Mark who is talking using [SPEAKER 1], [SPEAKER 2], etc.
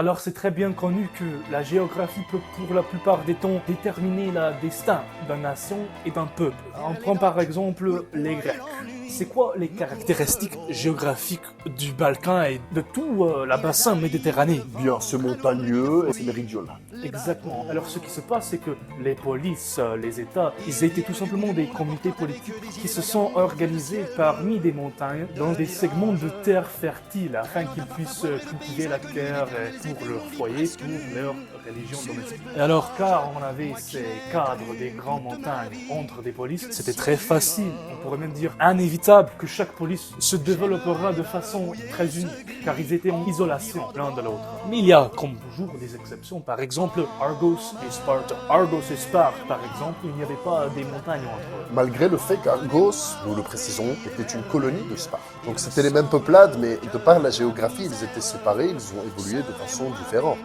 [SPEAKER 1] Alors c'est très bien connu que la géographie peut pour la plupart des temps déterminer le destin d'une nation et d'un peuple. On prend par exemple les Grecs. C'est quoi les caractéristiques géographiques du Balkan et de tout la bassin méditerranéen?
[SPEAKER 2] Bien, c'est montagneux et c'est méridional.
[SPEAKER 1] Exactement. Alors ce qui se passe, c'est que les polices, les États, ils étaient tout simplement des comités politiques qui se sont organisés parmi des montagnes dans des segments de terre fertile afin qu'ils puissent cultiver la terre pour leur foyer, pour leur religion domestique. Et alors car on avait ces cadres des grandes montagnes entre des polices, c'était très facile, on pourrait même dire inévitable que chaque police se développera de façon très unique car ils étaient en isolation l'un de l'autre. Mais il y a comme toujours des exceptions, par exemple Argos et Sparte. Argos et Sparte, par exemple, il n'y avait pas des montagnes entre eux.
[SPEAKER 2] Malgré le fait qu'Argos, nous le précisons, était une colonie de Sparte. Donc c'était les mêmes peuplades, mais de par la géographie, ils étaient séparés, ils ont évolué de façon différente.